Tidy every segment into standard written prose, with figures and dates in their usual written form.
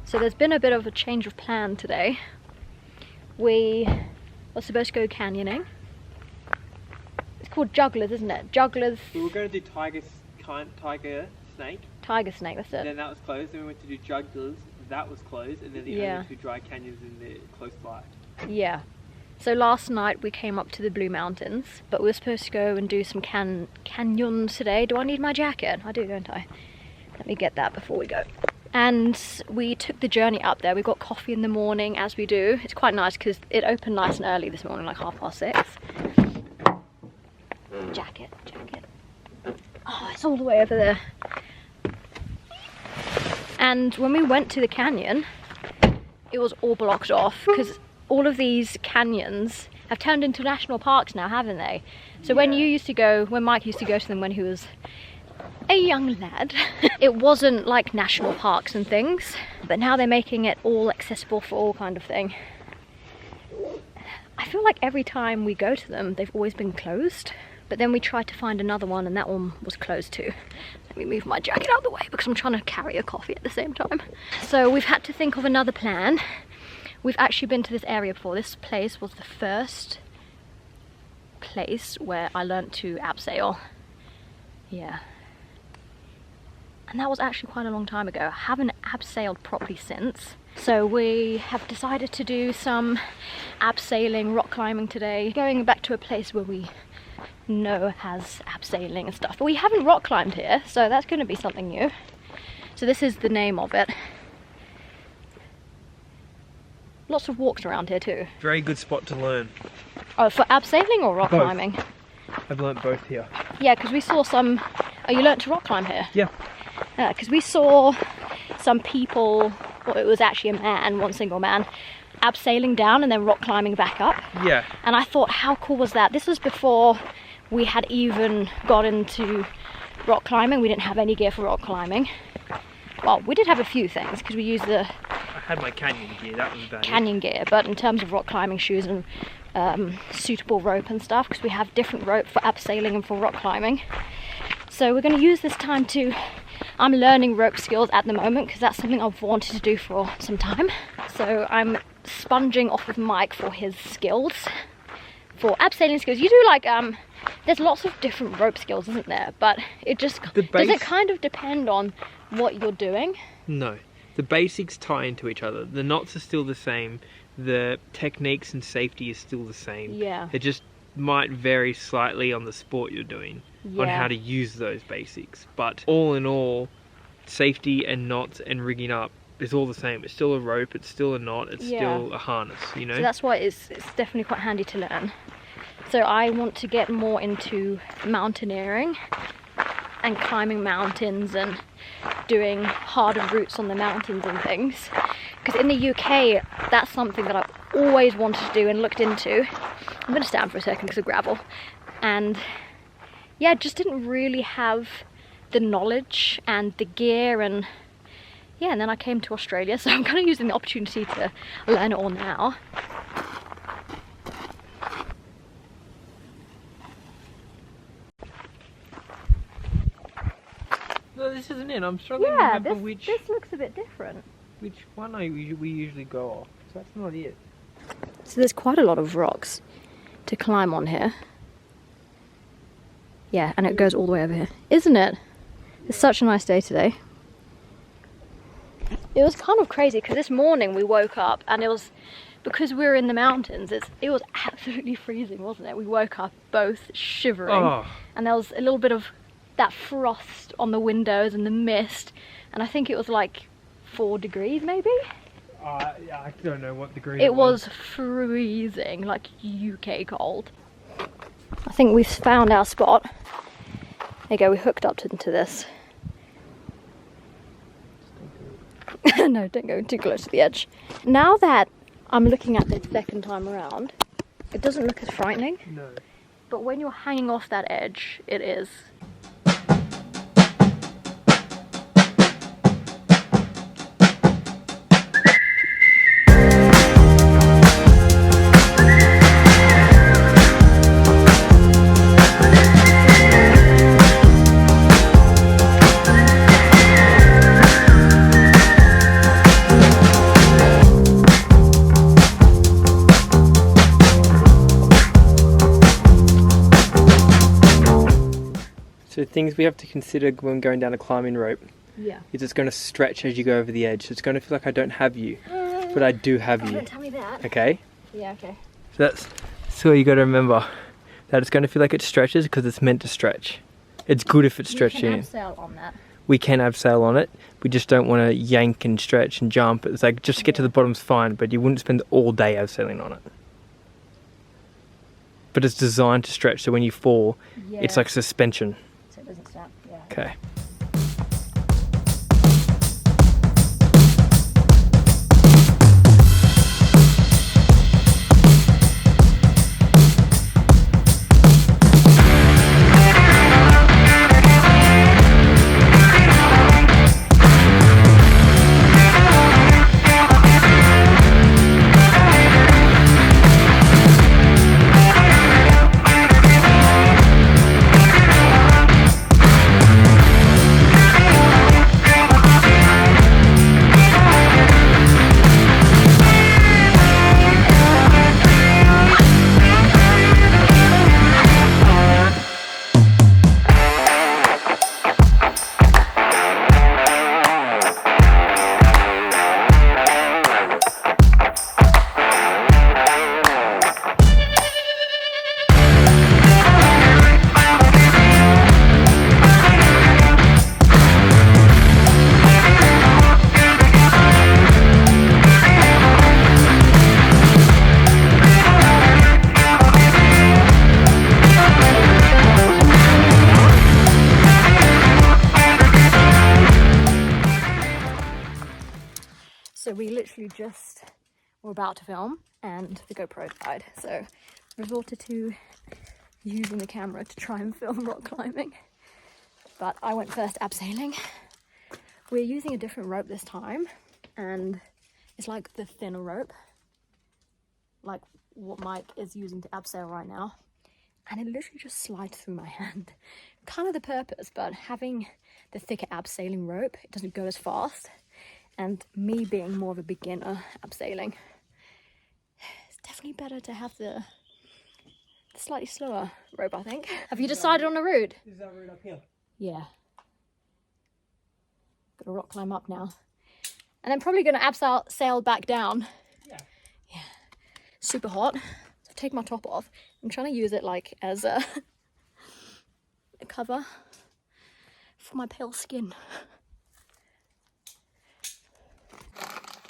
So there's been a bit of a change of plan today. We were supposed to go canyoning. It's called Jugglers, isn't it? Jugglers. We were going to do tiger snake. Tiger snake, that's it. And then that was closed. Then we went to do Jugglers. That was closed. And then the only two dry canyons in the close by. Yeah. So last night we came up to the Blue Mountains, but we were supposed to go and do some canyons today. Do I need my jacket? I do, don't I? Let me get that before we go. And we took the journey up there. We got coffee in the morning, as we do. It's quite nice because it opened nice and early this morning, like 6:30. Jacket. Oh, it's all the way over there. And when we went to the canyon, it was all blocked off because all of these canyons have turned into national parks now, haven't they? So when Mike used to go to them when he was a young lad, it wasn't like national parks and things, but now they're making it all accessible for all kind of thing. I feel like every time we go to them, they've always been closed, but then we tried to find another one and that one was closed too. Let me move my jacket out of the way because I'm trying to carry a coffee at the same time. So we've had to think of another plan. We've actually been to this area before. This place was the first place where I learned to abseil. Yeah. And that was actually quite a long time ago. I haven't abseiled properly since. So we have decided to do some abseiling, rock climbing today. Going back to a place where we know has abseiling and stuff. But we haven't rock climbed here, so that's going to be something new. So this is the name of it. Lots of walks around here too. Very good spot to learn. Oh, for abseiling or rock climbing? I've learnt both here. Yeah, because we saw some... Oh, you learnt to rock climb here? Yeah. Yeah, because we saw some people, well, it was actually a man, one single man, abseiling down and then rock climbing back up. Yeah. And I thought, how cool was that? This was before we had even got into rock climbing. We didn't have any gear for rock climbing. Well, we did have a few things because we used the... I had my canyon gear, that was about canyon gear, but in terms of rock climbing shoes and suitable rope and stuff, because we have different rope for abseiling and for rock climbing. So we're going to use this time to... I'm learning rope skills at the moment because that's something I've wanted to do for some time. So I'm sponging off of Mike for his skills, for abseiling skills. You do like, there's lots of different rope skills, isn't there? But it just, does it kind of depend on what you're doing? No, the basics tie into each other. The knots are still the same. The techniques and safety is still the same. Yeah. It just might vary slightly on the sport you're doing. Yeah. On how to use those basics, but all in all, safety and knots and rigging up is all the same. It's still a rope, it's still a knot, it's still a harness, you know? So that's why it's definitely quite handy to learn. So I want to get more into mountaineering and climbing mountains and doing harder routes on the mountains and things, because in the UK that's something that I've always wanted to do and looked into. I'm going to stand for a second because of gravel, and yeah, just didn't really have the knowledge and the gear, and yeah, and then I came to Australia, so I'm kind of using the opportunity to learn it all now. No, this isn't it. I'm struggling to Yeah, remember this looks a bit different. which one we usually go off. So that's not it. So there's quite a lot of rocks to climb on here. Yeah, and it goes all the way over here. Isn't it? It's such a nice day today. It was kind of crazy because this morning we woke up and it was, because we were in the mountains, it was absolutely freezing, wasn't it? We woke up both shivering, and there was a little bit of that frost on the windows and the mist, and I think it was like 4 degrees maybe? I don't know what degree It was freezing, like UK cold. I think we've found our spot. There you go, we hooked up into this. No, don't go too close to the edge. Now that I'm looking at this second time around, it doesn't look as frightening. No. But when you're hanging off that edge, it is. things we have to consider when going down a climbing rope Yeah. is it's going to stretch as you go over the edge. So it's going to feel like I don't have you, but I do have you. Don't tell me that. Okay? Yeah, okay. So that's what you got to remember. That it's going to feel like it stretches because it's meant to stretch. It's good if it's stretching. You can abseil on that. We can abseil on it. We just don't want to yank and stretch and jump. It's like just to get to the bottom's fine, but you wouldn't spend all day abseiling on it. But it's designed to stretch, so when you fall, it's like suspension. So it doesn't snap. Yeah. Okay. So we literally just were about to film and the GoPro died. So resorted to using the camera to try and film rock climbing. But I went first abseiling. We're using a different rope this time and it's like the thinner rope, like what Mike is using to abseil right now. And it literally just slides through my hand. Kind of the purpose, but having the thicker abseiling rope, it doesn't go as fast. And me being more of a beginner abseiling, it's definitely better to have the slightly slower rope, I think. Have you decided on a route? Is that route up here? Yeah. Got to rock climb up now. And then probably going to abseil back down. Yeah. Yeah. Super hot. So take my top off. I'm trying to use it like as a cover for my pale skin.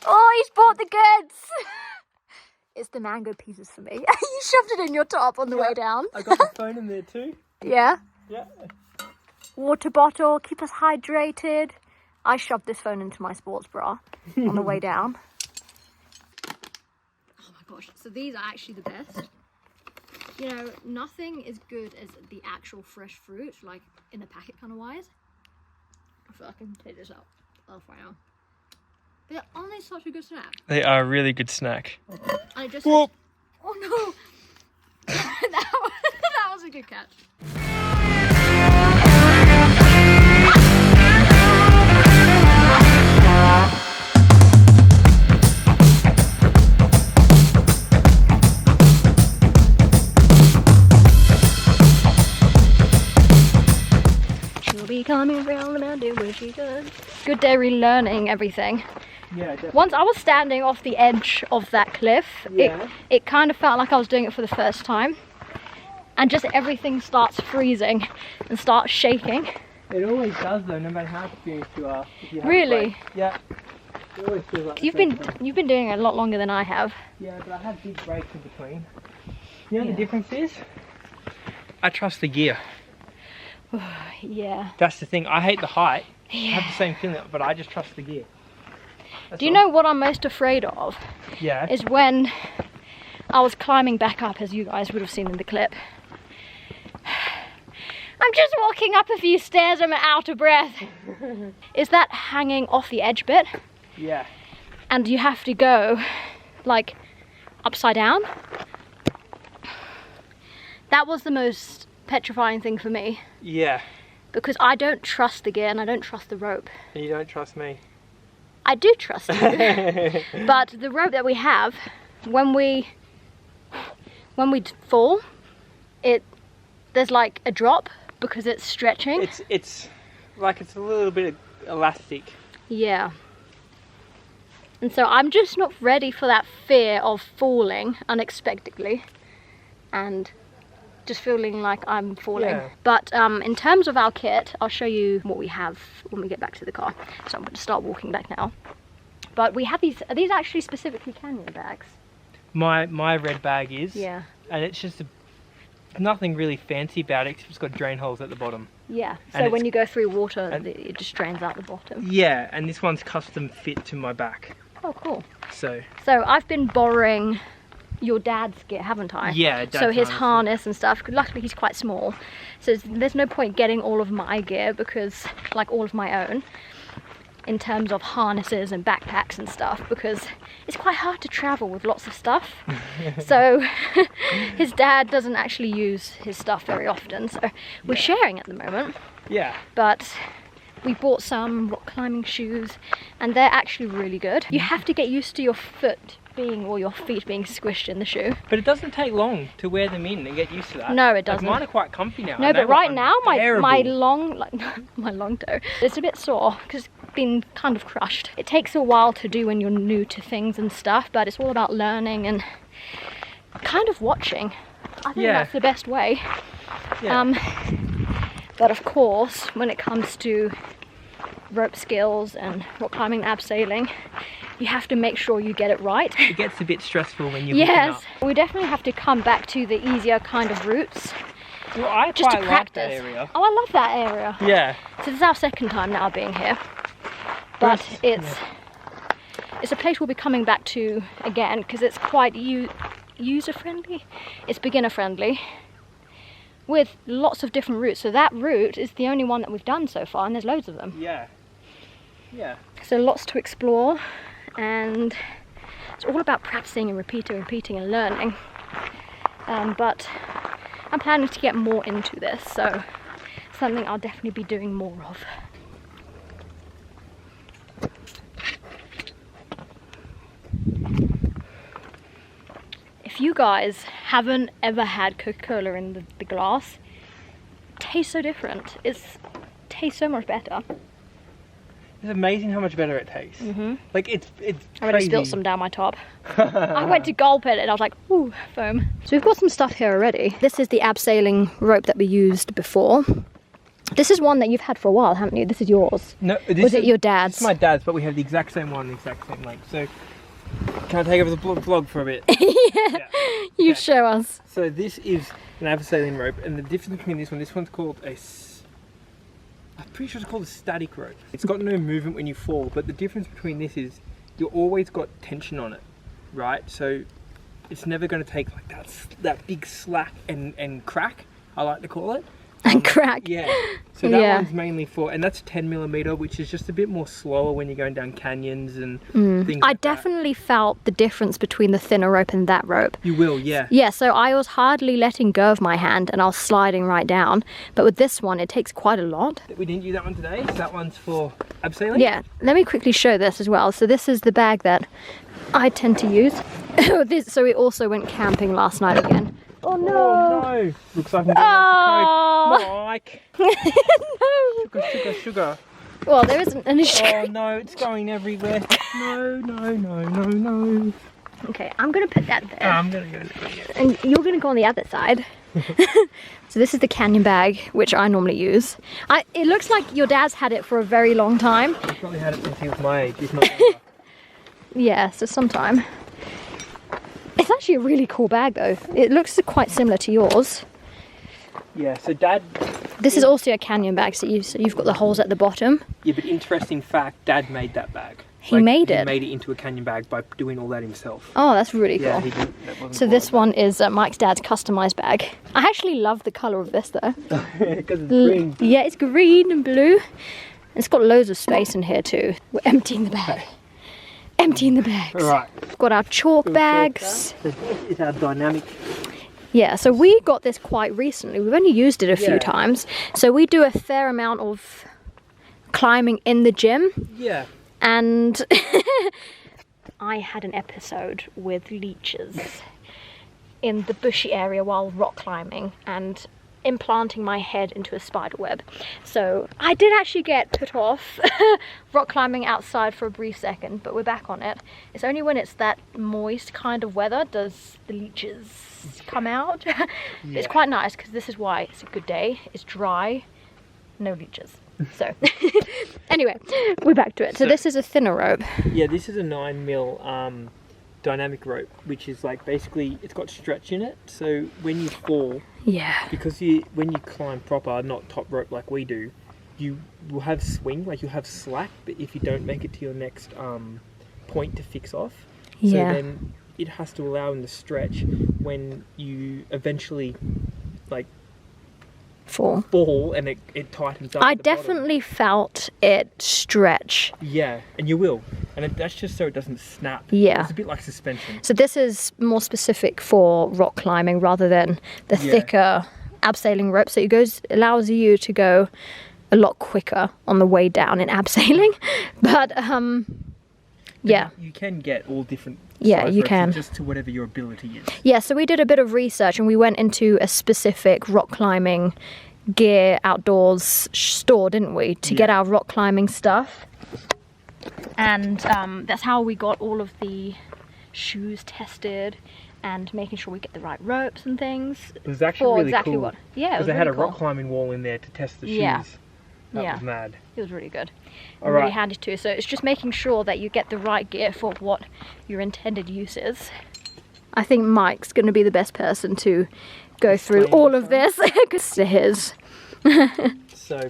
Oh, he's bought the goods! It's the mango pieces for me. You shoved it in your top on the way down. I got the phone in there too. Yeah? Yeah. Water bottle, keep us hydrated. I shoved this phone into my sports bra on the way down. Oh my gosh, so these are actually the best. You know, nothing is good as the actual fresh fruit, like in the packet kind of wise. I feel like I can take this out off right now. They're only such a good snack. They are a really good snack. I just Whoop. Oh no! that was a good catch. She'll be coming round the mountain where she goes. Good day relearning everything. Yeah, definitely. Once I was standing off the edge of that cliff, Yeah. it kind of felt like I was doing it for the first time. And just everything starts freezing and starts shaking. It always does though, no matter how experienced you are. If you have Really? a break. Yeah. It always feels like the You've same thing. been doing it a lot longer than I have. Yeah, but I have big breaks in between. You know Yeah. the difference is? I trust the gear. Yeah. That's the thing. I hate the height. I Yeah. have the same feeling, but I just trust the gear. That's Do you all. know what I'm most afraid of? Yeah. Is when I was climbing back up, as you guys would have seen in the clip. I'm just walking up a few stairs, I'm out of breath. Is that hanging off the edge bit? Yeah. And you have to go like upside down. That was the most petrifying thing for me, Yeah. because I don't trust the gear and I don't trust the rope. And you don't trust me. I do trust you, but the rope that we have, when we fall, there's like a drop because it's stretching. It's like it's a little bit elastic. Yeah. And so I'm just not ready for that fear of falling unexpectedly and just feeling like I'm falling. Yeah. But in terms of our kit, I'll show you what we have when we get back to the car. So I'm going to start walking back now. But we have these, are these actually specifically Canyon bags? My red bag is. Yeah. And it's just nothing really fancy about it, except it's got drain holes at the bottom. Yeah, so And when you go through water, it just drains out the bottom. Yeah, and this one's custom fit to my back. Oh, cool. So I've been borrowing your dad's gear, haven't I? yeah, Dad's so his harness and stuff. Luckily, he's quite small, so there's no point getting all of my gear because, like, all of my own, in terms of harnesses and backpacks and stuff, because it's quite hard to travel with lots of stuff. So his dad doesn't actually use his stuff very often, so we're sharing at the moment. Yeah. But we bought some rock climbing shoes and they're actually really good. You have to get used to your foot being, or your feet being squished in the shoe. But it doesn't take long to wear them in and get used to that. No, it Like, doesn't. mine are quite comfy now. No, and they but were right now my unbearable. long, like my long toe, it's a bit sore because it's been kind of crushed. It takes a while to do when you're new to things and stuff, but it's all about learning and kind of watching. I think Yeah. that's the best way. Yeah. But of course, when it comes to rope skills and rock climbing and abseiling, you have to make sure you get it right. It gets a bit stressful when you're Yes, hooking up. we definitely have to come back to the easier kind of routes Well, I just to quite like practice. that area. Oh, I love that area. Yeah. So this is our second time now being here, but Yes, it's a place we'll be coming back to again because it's quite user friendly. It's beginner friendly with lots of different routes. So that route is the only one that we've done so far, and there's loads of them. Yeah. Yeah. So lots to explore, and it's all about practicing and repeating and learning. But I'm planning to get more into this, so something I'll definitely be doing more of. If you guys haven't ever had Coca-Cola in the glass, it tastes so different. It tastes so much better. It's amazing how much better it tastes. Like it's I already spilled some down my top. I went to gulp it and I was like, ooh, foam. So we've got some stuff here already. This is the abseiling rope that we used before. This is one that you've had for a while, haven't you? This is yours. No, this Was it your dad's? It's my dad's, but we have the exact same one, the exact same length. So can I take over the vlog for a bit? Yeah. You Okay. show us. So this is an abseiling rope, and the difference between this one's called I'm pretty sure it's called a static rope. It's got no movement when you fall, but the difference between this is you've always got tension on it, right? So it's never going to take like that big slack and crack, I like to call it. And crack. Yeah. So that Yeah. one's mainly for, and that's 10mm, which is just a bit more slower when you're going down canyons and things I like that. definitely felt the difference between the thinner rope and that rope. You will, yeah. Yeah, so I was hardly letting go of my hand and I was sliding right down. But with this one, it takes quite a lot. We didn't use that one today, so that one's for abseiling. Yeah, let me quickly show this as well. So this is the bag that I tend to use. So we also went camping last night again. Oh no! Oh no! Looks like I'm getting Oh. Coke. Mike! No! Sugar. Well, there isn't any sugar. Oh no, it's going everywhere. No. Okay, I'm gonna put that there. I'm gonna go there. And you're gonna go on the other side. So this is the Canyon bag, which I normally use. It looks like your dad's had it for a very long time. He's probably had it since he was my age, if not older. Yeah, so sometime. It's actually a really cool bag though. It looks quite similar to yours. Yeah, so Dad... This is also a Canyon bag, so you've got the holes at the bottom. Yeah, but interesting fact, Dad made that bag. He made He it? made it into a Canyon bag by doing all that himself. Oh, that's really cool. Yeah, he did. That wasn't So this one is Mike's dad's customized bag. I actually love the colour of this though. because it's green. Yeah, it's green and blue. It's got loads of space in here too. We're emptying the bag. Emptying the bags. Alright. We've got our chalk bags. This is our dynamic. Yeah, so we got this quite recently. We've only used it a few Yeah. times. So we do a fair amount of climbing in the gym. Yeah. And I had an episode with leeches in the bushy area while rock climbing, and implanting my head into a spider web. So I did actually get put off rock climbing outside for a brief second, but we're back on it. It's only when it's that moist kind of weather does the leeches come out. It's quite nice because this is why it's a good day. It's dry, no leeches. So anyway, we're back to it. So this is a thinner rope. Yeah, this is a 9mm dynamic rope, which is like basically it's got stretch in it. So when you fall, because when you climb proper, not top rope like we do, you will have swing, like you'll have slack. But if you don't make it to your next point to fix off, so then it has to allow in the stretch when you eventually like fall and it tightens up. I definitely felt it stretch. Yeah, and you will. And that's just so it doesn't snap. Yeah. It's a bit like suspension. So this is more specific for rock climbing rather than the thicker abseiling rope. So it allows you to go a lot quicker on the way down in abseiling. But yeah. You can get all different you can. just to whatever your ability is. Yeah, so we did a bit of research and we went into a specific rock climbing gear outdoors store, didn't we, to get our rock climbing stuff. And that's how we got all of the shoes tested and making sure we get the right ropes and things. It was actually really cool. Because they had a rock climbing wall in there to test the shoes. That was mad. It was really good. Really handy too. So it's just making sure that you get the right gear for what your intended use is. I think Mike's going to be the best person to go through all of this because to his. So,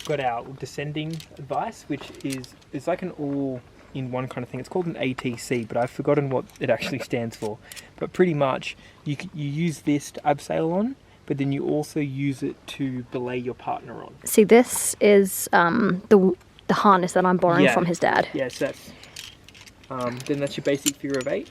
got our descending advice, which is like an all-in-one kind of thing. It's called an ATC, but I've forgotten what it actually stands for. But pretty much, you use this to abseil on, but then you also use it to belay your partner on. See, this is the harness that I'm borrowing from his dad. Yes, that's then that's your basic figure of 8.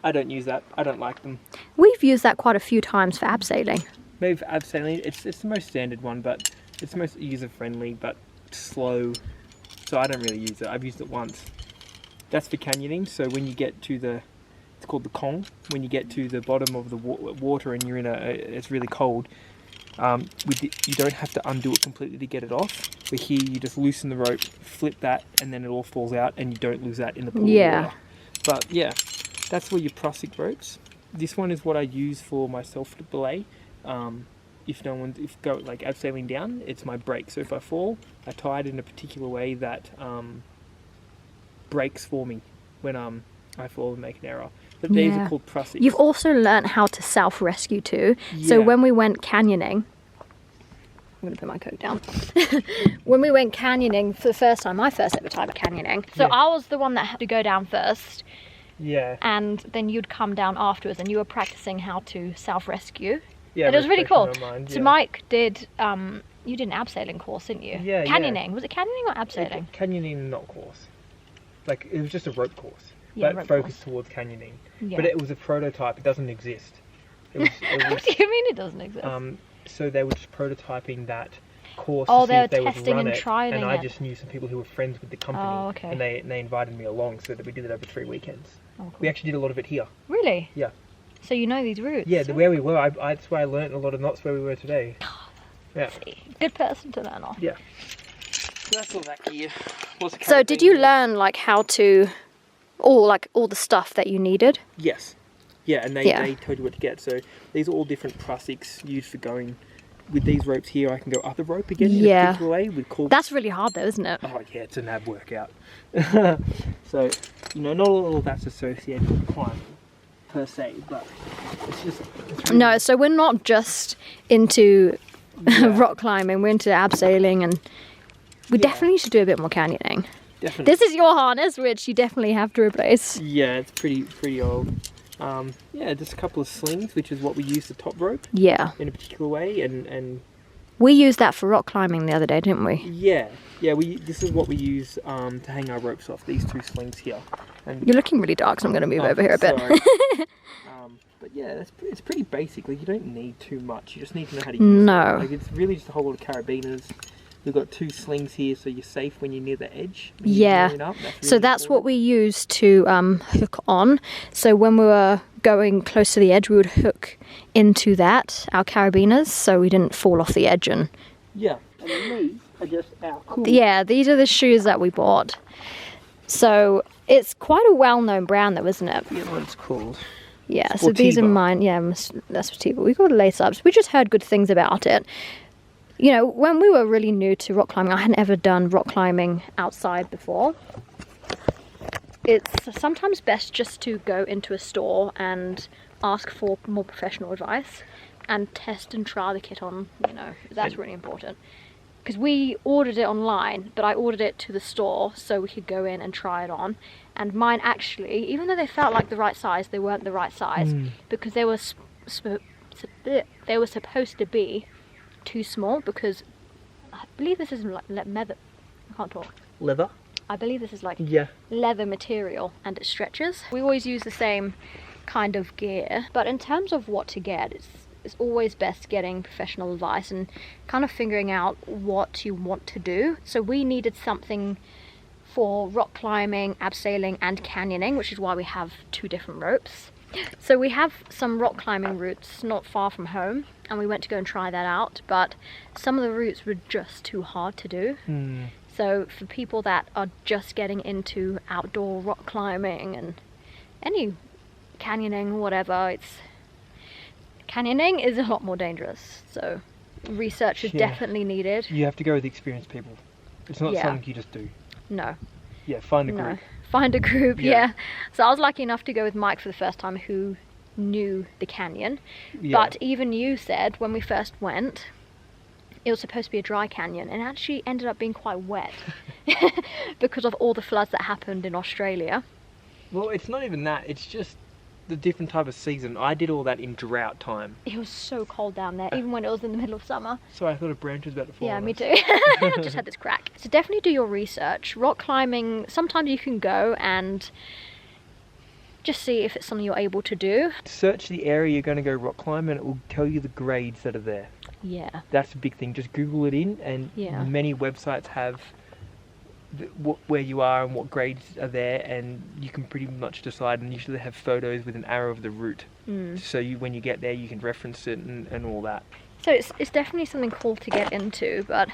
I don't use that. I don't like them. We've used that quite a few times for abseiling. Maybe for abseiling, it's the most standard one, but it's the most user-friendly, but slow. So I don't really use it. I've used it once. That's for canyoning. So when you get to it's called the Kong. When you get to the bottom of the water and you're it's really cold, you don't have to undo it completely to get it off. But here you just loosen the rope, flip that, and then it all falls out, and you don't lose that in the pool of water. But yeah, that's for your Prusik ropes. This one is what I use for myself to belay. If go like abseiling down, it's my brake. So if I fall, I tie it in a particular way that breaks for me when I fall and make an error. But these are called Prusiks. You've also learnt how to self-rescue too. So when we went canyoning, I'm going to put my coat down. When we went canyoning for the first time, my first ever time canyoning, so I was the one that had to go down first. Yeah. And then you'd come down afterwards and you were practicing how to self-rescue. Yeah, and it was really cool. So Mike did, you did an abseiling course, didn't you? Yeah, Canyoning. Was it canyoning or abseiling? Canyoning, not course. Like, it was just a rope course. Yeah, but focused towards canyoning. Yeah. But it was a prototype. It doesn't exist. What do you mean it doesn't exist? So they were just prototyping that course to see if they would run it. And I it. just knew some people who were friends with the company. Oh, okay. And they invited me along so that we did it over 3 weekends. Oh, cool. We actually did a lot of it here. Really? Yeah. So you know these routes? Yeah, where we were. That's where I learnt a lot of knots where we were today. Yeah. Good person to learn off. Yeah. So that's all that gear. So did you learn like how to, all the stuff that you needed? Yes. Yeah, and they told you what to get. So these are all different Prusiks used for going. With these ropes here, I can go up the rope again in a particular way. That's really hard though, isn't it? Oh yeah, it's an ab workout. So, not all of that's associated with climbing per se, but it's really no, so we're not just into rock climbing, we're into abseiling, and we definitely should do a bit more canyoning. Definitely. This is your harness, which you definitely have to replace. Yeah, it's pretty old. Just a couple of slings, which is what we use the top rope. Yeah. In a particular way, and we used that for rock climbing the other day, didn't we? Yeah. This is what we use to hang our ropes off. These 2 slings here. And you're looking really dark, so I'm going to move over here a bit. But yeah, it's pretty basic. Like, you don't need too much. You just need to know how to use it. Like, it's really just a whole lot of carabiners. We've got 2 slings here, so you're safe when you're near the edge. When you're Yeah. gearing up. That's So really that's what important. we used to hook on. So when we were going close to the edge, we would hook into that, our carabiners, so we didn't fall off the edge. And Yeah. And then these are just our cool. yeah, these are the shoes that we bought. So it's quite a well-known brand though, isn't it? Yeah, what it's called. Yeah, so these are Sportiva. mine. Yeah, that's Sportiva. We got lace-ups. We just heard good things about it. You know, when we were really new to rock climbing, I hadn't ever done rock climbing outside before. It's sometimes best just to go into a store and ask for more professional advice and test and try the kit on, you know, that's really important. Because we ordered it online, but I ordered it to the store so we could go in and try it on. And mine actually, even though they felt like the right size, they weren't the right size because they were supposed to be too small, because I believe this is like leather. I can't talk. Leather? I believe this is like Yeah. leather material and it stretches. We always use the same kind of gear, but in terms of what to get, it's always best getting professional advice and kind of figuring out what you want to do. So we needed something for rock climbing, abseiling and canyoning, which is why we have 2 different ropes. So we have some rock climbing routes not far from home, and we went to go and try that out, but some of the routes were just too hard to do. So for people that are just getting into outdoor rock climbing and any canyoning, whatever, canyoning is a lot more dangerous. So research is Yeah. definitely needed. You have to go with experienced people. It's not Yeah. something you just do. No. Yeah, find a No. group. Find a group, Yeah. yeah. So I was lucky enough to go with Mike for the first time, who knew the canyon. Yeah. But even you said when we first went, it was supposed to be a dry canyon, and it actually ended up being quite wet because of all the floods that happened in Australia. Well, it's not even that. It's just the different type of season. I did all that in drought time. It was so cold down there, even when it was in the middle of summer. So I thought a branch was about to fall Yeah, on me us. too. Just had this crack. So definitely do your research. Rock climbing, sometimes you can go and just see if it's something you're able to do. Search the area you're going to go rock climb and it will tell you the grades that are there. Yeah. That's a big thing. Just Google it in, and Yeah. many websites have where you are and what grades are there, and you can pretty much decide, and usually they have photos with an arrow of the route. So when you get there you can reference it and all that. So it's definitely something cool to get into, but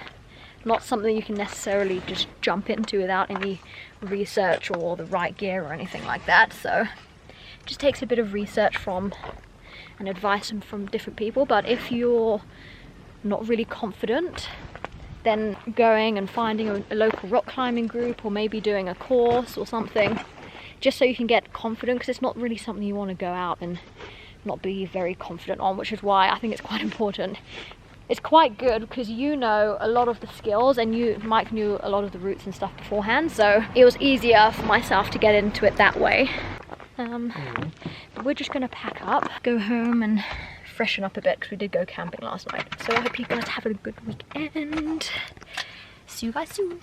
not something you can necessarily just jump into without any research or the right gear or anything like that. So it just takes a bit of research from and advice from different people. But if you're not really confident, then going and finding a local rock climbing group, or maybe doing a course or something, just so you can get confident, because it's not really something you want to go out and not be very confident on, which is why I think it's quite important. It's quite good because you know a lot of the skills, and Mike knew a lot of the routes and stuff beforehand, so it was easier for myself to get into it that way. But we're just going to pack up, go home and freshen up a bit because we did go camping last night. So I hope you guys have a good weekend. See you guys soon.